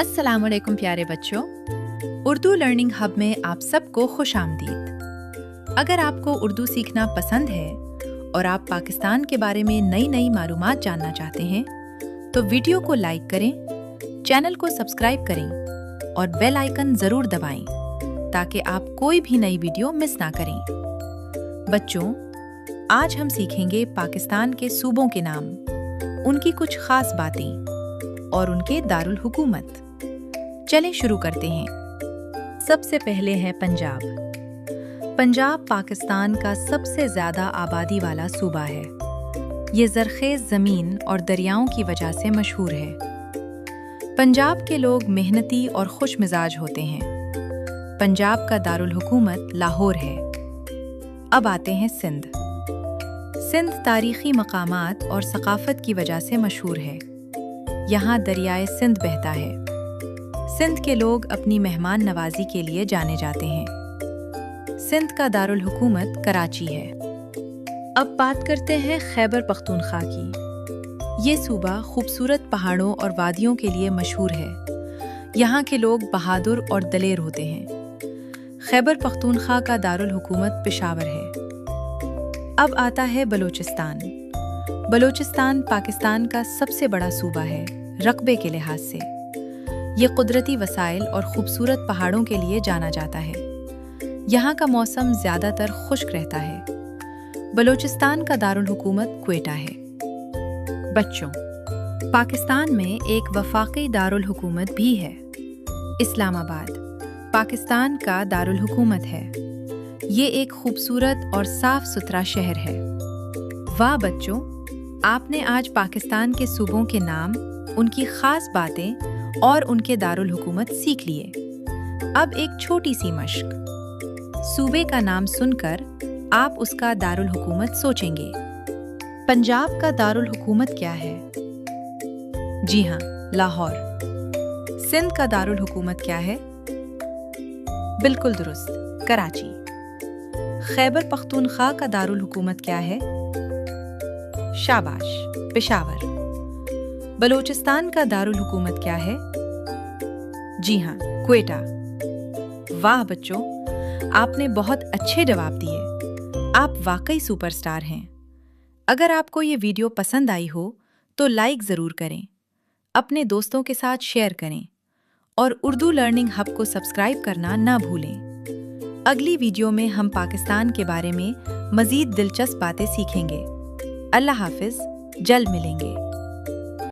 अस्सलाम वालेकुम प्यारे बच्चों, उर्दू लर्निंग हब में आप सबको खुश आमदीद। अगर आपको उर्दू सीखना पसंद है और आप पाकिस्तान के बारे में नई नई मालूमात जानना चाहते हैं तो वीडियो को लाइक करें, चैनल को सब्सक्राइब करें और बेल आइकन ज़रूर दबाएं ताकि आप कोई भी नई वीडियो मिस ना करें। बच्चों, आज हम सीखेंगे पाकिस्तान के सूबों के नाम, उनकी कुछ खास बातें और उनके दारुल हुकूमत। चलें शुरू करते हैं। सबसे पहले है पंजाब। पंजाब पाकिस्तान का सबसे ज़्यादा आबादी वाला सूबा है। ये ज़रख़ेज़ ज़मीन और दरियाओं की वजह से मशहूर है। पंजाब के लोग मेहनती और खुश मिजाज होते हैं। पंजाब का दारुल हुकूमत लाहौर है। अब आते हैं सिंध। सिंध तारीख़ी मकामात और सक़ाफ़त की वजह से मशहूर है। यहाँ दरियाए सिंध बहता है। सिंध के लोग अपनी मेहमान नवाजी के लिए जाने जाते हैं। सिंध का दारुल हुकूमत कराची है। अब बात करते हैं खैबर पख्तूनख्वा की। ये सूबा खूबसूरत पहाड़ों और वादियों के लिए मशहूर है। यहाँ के लोग बहादुर और दलेर होते हैं। खैबर पख्तूनख्वा का दारुल हुकूमत पेशावर है। अब आता है बलूचिस्तान। बलूचिस्तान पाकिस्तान का सबसे बड़ा सूबा है रकबे के लिहाज से। ये कुदरती वसाइल और खूबसूरत पहाड़ों के लिए जाना जाता है। यहाँ का मौसम ज़्यादातर खुश्क रहता है। बलूचिस्तान का दारुल हुकूमत क्वेटा है। बच्चों, पाकिस्तान में एक वफाकी दारुल हुकूमत भी है। इस्लामाबाद पाकिस्तान का दारुल हुकूमत है। ये एक खूबसूरत और साफ सुथरा शहर है। वाह बच्चों, आपने आज पाकिस्तान के सूबों के नाम, उनकी खास बातें और उनके दारुल हुकूमत सीख लिए। अब एक छोटी सी मश्क। सूबे का नाम सुनकर आप उसका दारुल हुकूमत सोचेंगे। पंजाब का दारुल हुकूमत क्या है? जी हाँ, लाहौर। सिंध का दारुल हुकूमत क्या है? बिल्कुल दुरुस्त, कराची। खैबर पख्तूनख्वा का दारुल हुकूमत क्या है? शाबाश, पेशावर। बलूचिस्तान का दारुल हुकूमत क्या है? जी हाँ, क्वेटा। वाह बच्चों, आपने बहुत अच्छे जवाब दिए। आप वाकई सुपरस्टार हैं। अगर आपको ये वीडियो पसंद आई हो तो लाइक ज़रूर करें, अपने दोस्तों के साथ शेयर करें और उर्दू लर्निंग हब को सब्सक्राइब करना ना भूलें। अगली वीडियो में हम पाकिस्तान के बारे में मज़ीद दिलचस्प बातें सीखेंगे। अल्लाह हाफ़िज़, जल्द मिलेंगे।